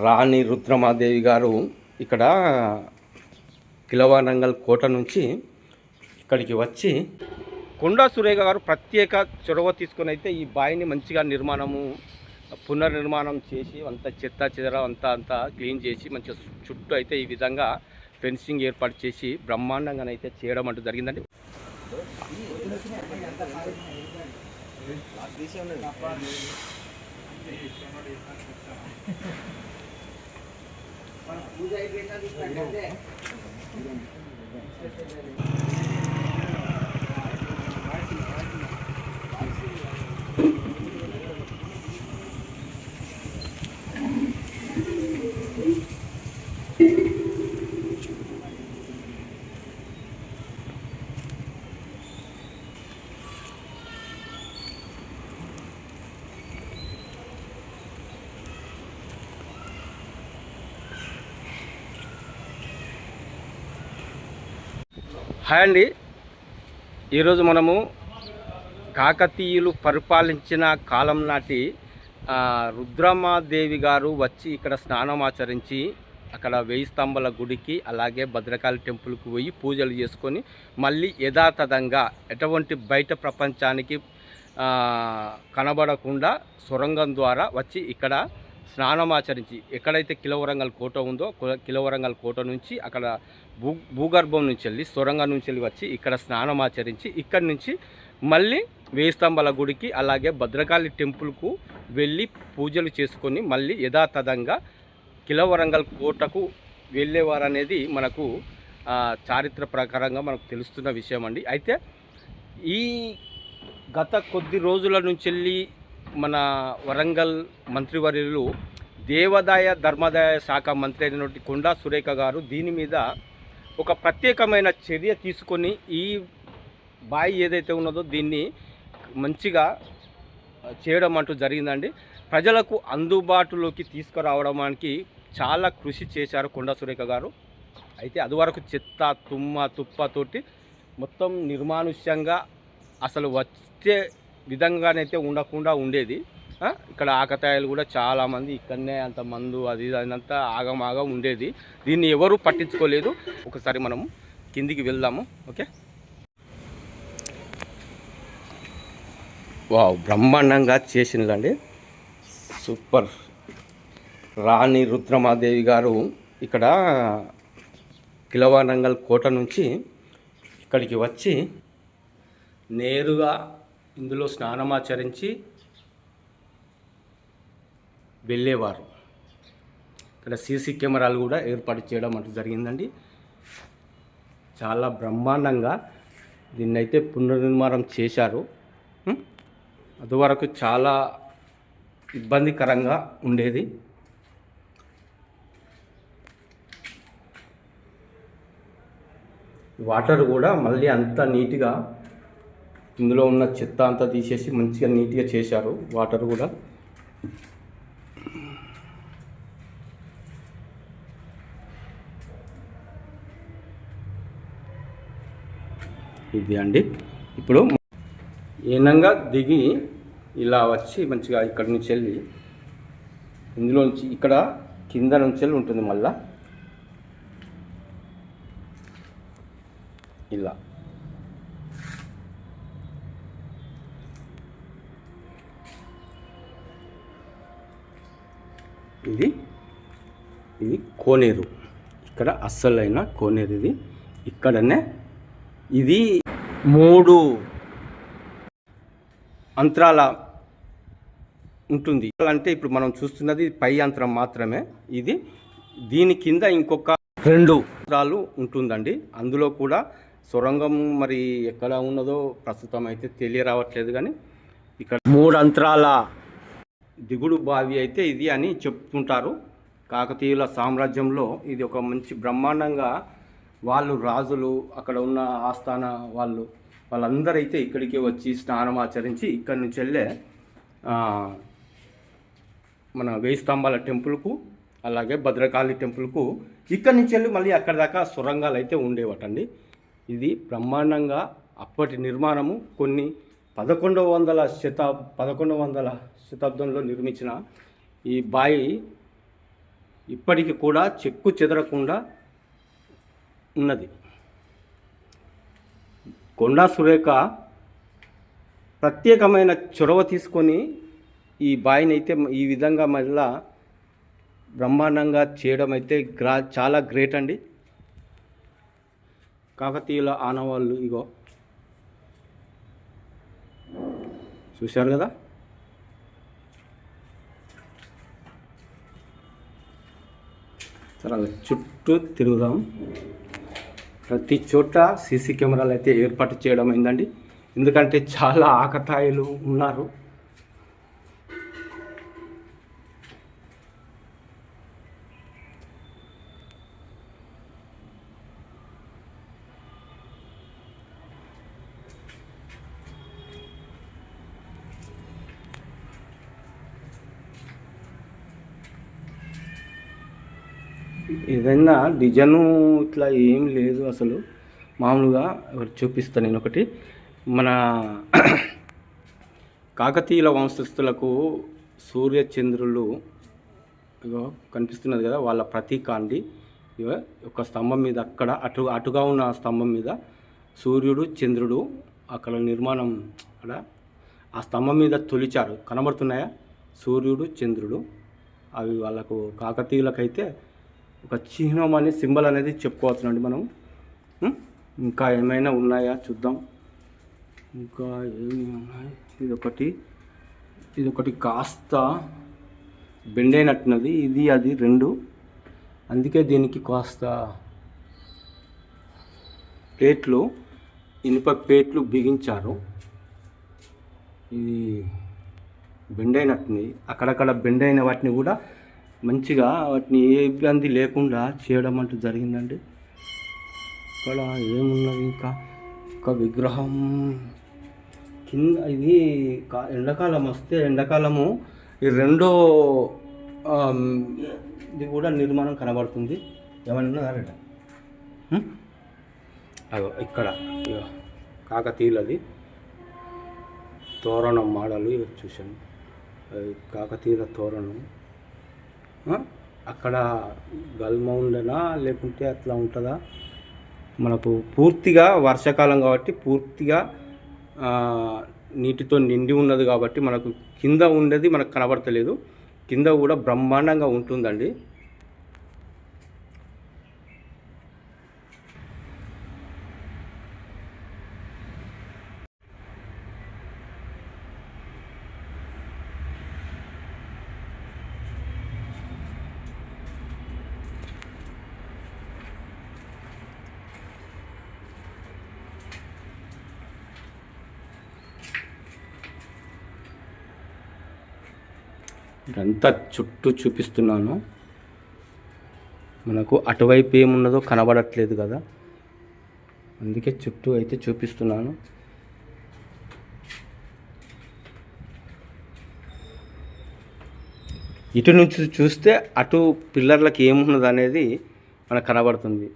రాణి రుద్రమాదేవి గారు ఇక్కడ కిలవరంగల్ కోట నుంచి ఇక్కడికి వచ్చి కొండా సురేఖ గారు ప్రత్యేక చొరవ తీసుకొని అయితే ఈ బావిని మంచిగా పునర్నిర్మాణం చేసి అంత చెత్త చెదర అంతా క్లీన్ చేసి మంచిగా చుట్టూ అయితే ఈ విధంగా ఫెన్సింగ్ ఏర్పాటు చేసి బ్రహ్మాండంగానైతే చేయడం అంటూ జరిగిందండి. హాయ్ అండి, ఈరోజు మనము కాకతీయులు పరిపాలించిన కాలం నాటి రుద్రమాదేవి గారు వచ్చి ఇక్కడ స్నానం ఆచరించి అక్కడ 1000 స్తంభాల గుడికి అలాగే భద్రకాళి టెంపుల్కి పోయి పూజలు చేసుకొని మళ్ళీ యథాతథంగా ఎటువంటి బయట ప్రపంచానికి కనబడకుండా సొరంగం ద్వారా వచ్చి ఇక్కడ స్నానం ఆచరించి ఎక్కడైతే కిలవరంగల్ కోట ఉందో కిలవరంగల్ కోట నుంచి అక్కడ భూగర్భం నుంచి వెళ్ళి సొరంగం నుంచి వెళ్ళి వచ్చి ఇక్కడ స్నానం ఆచరించి ఇక్కడి నుంచి మళ్ళీ 1000 స్తంభాల గుడికి అలాగే భద్రకాళి టెంపుల్కు వెళ్ళి పూజలు చేసుకొని మళ్ళీ యథాతథంగా కిలవరంగల్ కోటకు వెళ్ళేవారు అనేది మనకు చారిత్ర ప్రకారంగా మనకు తెలుస్తున్న విషయం అండి. అయితే ఈ గత కొద్ది రోజుల నుంచి వెళ్ళి మన వరంగల్ మంత్రివర్యులు దేవాదాయ ధర్మాదాయ శాఖ మంత్రి అయినటువంటి కొండా సురేఖ గారు దీని మీద ఒక ప్రత్యేకమైన చర్య తీసుకొని ఈ బావి ఏదైతే ఉన్నదో దీన్ని మంచిగా చేయడం అంటూ జరిగిందండి. ప్రజలకు అందుబాటులోకి తీసుకురావడానికి చాలా కృషి చేశారు కొండా సురేఖ గారు. అయితే అదివరకు చెత్త తుప్పతోటి మొత్తం నిర్మానుష్యంగా అసలు వచ్చే విధంగానైతే ఉండకుండా ఉండేది. ఇక్కడ ఆకతాయిలు కూడా చాలామంది ఇక్కడనే అంత మందు అది అదంతా ఆగమాగం ఉండేది. దీన్ని ఎవరు పట్టించుకోలేదు. ఒకసారి మనము కిందికి వెళ్దాము. ఓకే, వావ్, బ్రహ్మాండంగా చేసిందండి, సూపర్. రాణి రుద్రమాదేవి గారు ఇక్కడ కిలవరంగల్ కోట నుంచి ఇక్కడికి వచ్చి నేరుగా ఇందులో స్నానమాచరించి వెళ్ళేవారు. ఇక్కడ సీసీ కెమెరాలు కూడా ఏర్పాటు చేయడం అంటూ జరిగిందండి. చాలా బ్రహ్మాండంగా దీన్నైతే పునర్నిర్మాణం చేశారు. అదివరకు చాలా ఇబ్బందికరంగా ఉండేది. వాటర్ కూడా మళ్ళీ అంత నీట్గా ఇందులో ఉన్న చెత్త అంతా తీసేసి మంచిగా నీట్గా చేశారు. వాటర్ కూడా ఇది అండి. ఇప్పుడు ఏనంగా దిగి ఇలా వచ్చి మంచిగా ఇక్కడ నుంచి వెళ్ళి ఇందులో నుంచి ఇక్కడ కింద నుంచి వెళ్ళి ఉంటుంది. మళ్ళా ఇలా ఇది కోనేరు. ఇక్కడ అస్సలైన కోనేరు ఇది. ఇక్కడనే ఇది 3 అంతరాల ఉంటుంది. అంటే ఇప్పుడు మనం చూస్తున్నది పై అంతరం మాత్రమే. దీని కింద ఇంకొక 2 అంతరాలు ఉంటుందండి. అందులో కూడా సొరంగం మరి ఎక్కడ ఉన్నదో ప్రస్తుతం అయితే తెలియరావట్లేదు. కానీ ఇక్కడ 3 అంతరాల దిగుడు బావి అయితే ఇది అని చెప్పుకుంటారు. కాకతీయుల సామ్రాజ్యంలో ఇది ఒక మంచి బ్రహ్మాండంగా వాళ్ళు రాజులు అక్కడ ఉన్న ఆస్థాన వాళ్ళందరూ అయితే ఇక్కడికి వచ్చి స్నానం ఆచరించి ఇక్కడి నుంచి వెళ్ళే మన 1000 స్తంభాల టెంపుల్కు అలాగే భద్రకాళి టెంపుల్కు ఇక్కడి నుంచి వెళ్ళి మళ్ళీ అక్కడ దాకా సొరంగాలు అయితే ఉండేవటండి. ఇది బ్రహ్మాండంగా అప్పటి నిర్మాణము. కొన్ని 1100 శతాబ్దంలో నిర్మించిన ఈ బావి ఇప్పటికి కూడా చెక్కు చెదరకుండా ఉన్నది. కొండా సురేఖ ప్రత్యేకమైన చొరవ తీసుకొని ఈ బావిని అయితే ఈ విధంగా మళ్ళా బ్రహ్మాండంగా చేయడం అయితే చాలా గ్రేట్ అండి. కాకతీయుల ఆనవాళ్ళు ఇగో చూశారు కదా. సరే చుట్టూ తిరుగుదాం. ప్రతి చోట సీసీ కెమెరాలు అయితే ఏర్పాటు చేయడం అయిందండి. ఎందుకంటే చాలా ఆకతాయిలు ఉన్నారు. ఏదైనా డిజైను ఇట్లా ఏం లేదు అసలు. మామూలుగా చూపిస్తాను నేను ఒకటి. మన కాకతీయుల వంశస్థులకు సూర్య చంద్రులు ఇగో కనిపిస్తున్నది కదా, వాళ్ళ ప్రతీక అండి. ఇగో ఒక స్తంభం మీద అక్కడ అటుగా ఉన్న స్తంభం మీద సూర్యుడు చంద్రుడు అక్కడ నిర్మాణం, అక్కడ ఆ స్తంభం మీద తొలిచారు. కనబడుతున్నాయా సూర్యుడు చంద్రుడు? అవి వాళ్ళకు కాకతీయులకైతే ఒక చిహ్నం అని సింబల్ అనేది చెప్పుకోవచ్చునండి మనం. ఇంకా ఏమైనా ఉన్నాయా చూద్దాం. ఇంకా ఏమి ఉన్నాయి? ఇదొకటి కాస్త బెండ్ అయినట్టున్నది. ఇది అది రెండు, అందుకే దీనికి కాస్త ప్లేట్లు, ఇనుప ప్లేట్లు బిగించారు. ఇది బెండ్ అయినట్టున్నాయి. అక్కడక్కడ బెండ్ అయిన వాటిని కూడా మంచిగా వాటిని ఏ ఇబ్బంది లేకుండా చేయడం అంటూ జరిగిందండి. ఇక్కడ ఏమున్నది? ఇంకా ఒక విగ్రహం కింద. ఇది ఎండాకాలం వస్తే ఎండాకాలము ఈ రెండో ఇది కూడా నిర్మాణం కనబడుతుంది. ఏమన్నా అదో ఇక్కడ కాకతీయులది తోరణం మోడలు చూశాను. కాకతీయుల తోరణం. అక్కడ గల్మ ఉండనా లేకుంటే అట్లా ఉంటుందా? మనకు పూర్తిగా వర్షాకాలం కాబట్టి పూర్తిగా నీటితో నిండి ఉన్నది కాబట్టి మనకు కింద ఉండేది మనకు కనబడతలేదు. కింద కూడా బ్రహ్మాండంగా ఉంటుందండి. ఇదంతా చుట్టూ చూపిస్తున్నాను. మనకు అటువైపు ఏమున్నదో కనబడట్లేదు కదా, అందుకే చుట్టూ అయితే చూపిస్తున్నాను. ఇటు నుంచి చూస్తే అటు పిల్లర్లకు ఏమున్నది అనేది మనకు కనబడుతుంది.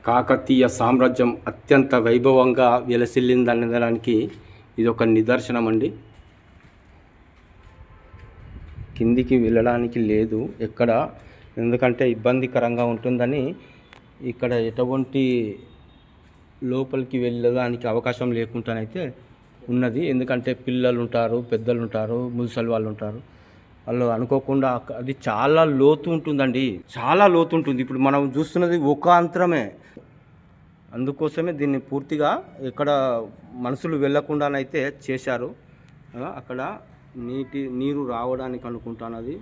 కాకతీయ సామ్రాజ్యం అత్యంత వైభవంగా విలసిల్లిందనడానికి ఇది ఒక నిదర్శనం అండి. కిందికి వెళ్ళడానికి లేదు ఎక్కడ, ఎందుకంటే ఇబ్బందికరంగా ఉంటుందని ఇక్కడ ఎటువంటి లోపలికి వెళ్ళడానికి అవకాశం లేకుండానైతే ఉన్నది. ఎందుకంటే పిల్లలు ఉంటారు, పెద్దలు ఉంటారు, ముసలి వాళ్ళు ఉంటారు. వాళ్ళు అనుకోకుండా అది చాలా లోతు ఉంటుందండి, చాలా లోతు ఉంటుంది. ఇప్పుడు మనం చూస్తున్నది ఒక అంతరమే, అందుకోసమే దీన్ని పూర్తిగా ఇక్కడ మనుషులు వెళ్ళకుండానైతే చేశారు. అక్కడ నీరు రావడానికి అనుకుంటాను, అది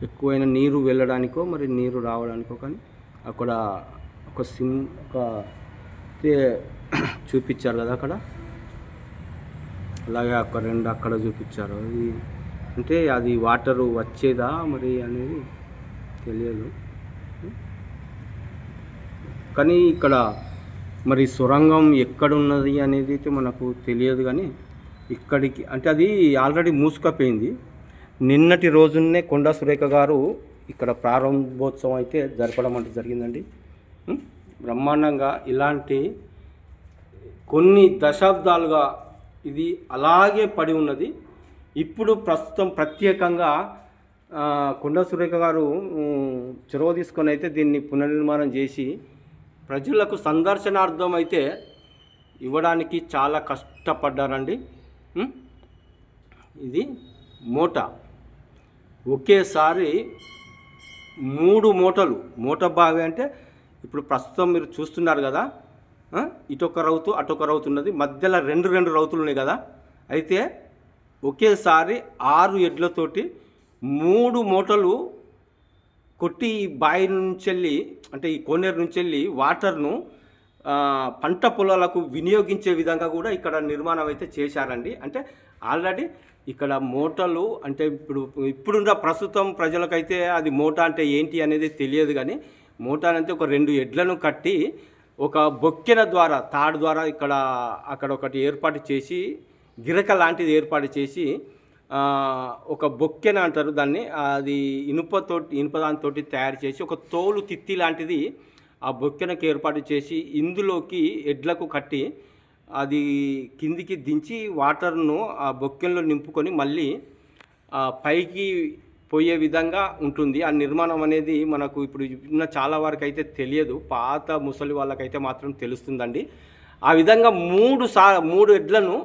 ఎక్కువైన నీరు వెళ్ళడానికో మరి నీరు రావడానికో, కానీ అక్కడ ఒక చూపించారు కదా అక్కడ. అలాగే అక్కడ రెండు అక్కడ చూపించారు. అది అంటే అది వాటరు వచ్చేదా మరి అనేది తెలియదు. కానీ ఇక్కడ మరి సొరంగం ఎక్కడున్నది అనేది అయితే మనకు తెలియదు. కానీ ఇక్కడికి అంటే అది ఆల్రెడీ మూసుకపోయింది. నిన్నటి రోజునే కొండా సురేఖ గారు ఇక్కడ ప్రారంభోత్సవం అయితే జరపడం అంటే జరిగిందండి. బ్రహ్మాండంగా ఇలాంటి కొన్ని దశాబ్దాలుగా ఇది అలాగే పడి ఉన్నది. ఇప్పుడు ప్రస్తుతం ప్రత్యేకంగా కొండా సురేఖ గారు చొరవ తీసుకొని అయితే దీన్ని పునర్నిర్మాణం చేసి ప్రజలకు సందర్శనార్థం అయితే ఇవ్వడానికి చాలా కష్టపడ్డారండి. ఇది మూట ఒకేసారి 3 మూట బావి అంటే ఇప్పుడు ప్రస్తుతం మీరు చూస్తున్నారు కదా, ఇటొక రౌతు అటొక రౌతు ఉన్నది, మధ్యలో రెండు రౌతులు ఉన్నాయి కదా. అయితే ఒకేసారి 6 ఎడ్లతోటి 3 మూటలు కొట్టి ఈ బావి నుంచి వెళ్ళి అంటే ఈ కోనేరు నుంచి వెళ్ళి వాటర్ను పంట పొలాలకు వినియోగించే విధంగా కూడా ఇక్కడ నిర్మాణం అయితే చేశారండి. అంటే ఆల్రెడీ ఇక్కడ మూటలు అంటే ఇప్పుడున్న ప్రస్తుతం ప్రజలకైతే అది మూట అంటే ఏంటి అనేది తెలియదు. కానీ మూట అంటే ఒక 2 ఎడ్లను కట్టి ఒక బొక్కెన ద్వారా తాడు ద్వారా అక్కడ ఒకటి ఏర్పాటు చేసి గిరక లాంటిది ఏర్పాటు చేసి ఒక బొక్కెన అంటారు దాన్ని, అది ఇనుప దానితోటి తయారు చేసి ఒక తోలు తిత్తి లాంటిది ఆ బొక్కెనకి ఏర్పాటు చేసి ఇందులోకి ఎడ్లకు కట్టి అది కిందికి దించి వాటర్ను ఆ బొక్కెంలో నింపుకొని మళ్ళీ పైకి పోయే విధంగా ఉంటుంది. ఆ నిర్మాణం అనేది మనకు ఇప్పుడు ఉన్న చాలా వరకు అయితే తెలియదు, పాత ముసలి వాళ్ళకైతే మాత్రం తెలుస్తుందండి. ఆ విధంగా 3 ఎడ్లను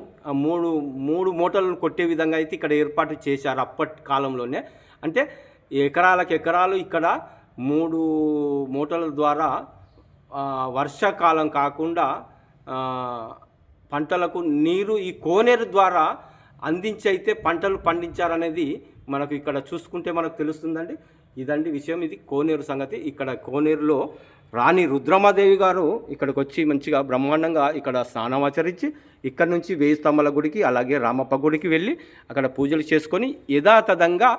3 మూటలను కొట్టే విధంగా అయితే ఇక్కడ ఏర్పాటు చేశారు అప్పటి కాలంలోనే. అంటే ఎకరాలు ఇక్కడ 3 మూటల ద్వారా వర్షాకాలం కాకుండా పంటలకు నీరు ఈ కోనేరు ద్వారా అందించి అయితే పంటలు పండించారనేది మనకు ఇక్కడ చూసుకుంటే మనకు తెలుస్తుందండి. ఇదండి విషయం, ఇది కోనేరు సంగతి. ఇక్కడ కోనేరులో రాణి రుద్రమాదేవి గారు ఇక్కడికి వచ్చి మంచిగా బ్రహ్మాండంగా ఇక్కడ స్నానం ఆచరించి ఇక్కడ నుంచి 1000 స్తంభాల గుడికి అలాగే రామప్ప గుడికి వెళ్ళి అక్కడ పూజలు చేసుకొని యథాతథంగా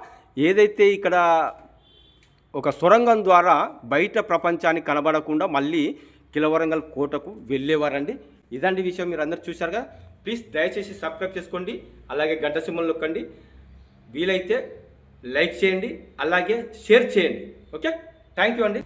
ఏదైతే ఇక్కడ ఒక సొరంగం ద్వారా బయట ప్రపంచానికి కనబడకుండా మళ్ళీ కిలవరంగల్ కోటకు వెళ్ళేవారండి. ఇదండి విషయం, మీరు అందరూ చూశారుగా. ప్లీజ్ దయచేసి సబ్స్క్రైబ్ చేసుకోండి, అలాగే గంట సింబల్ నొక్కండి, వీలైతే లైక్ చేయండి, అలాగే షేర్ చేయండి. ఓకే, థ్యాంక్ యూ అండి.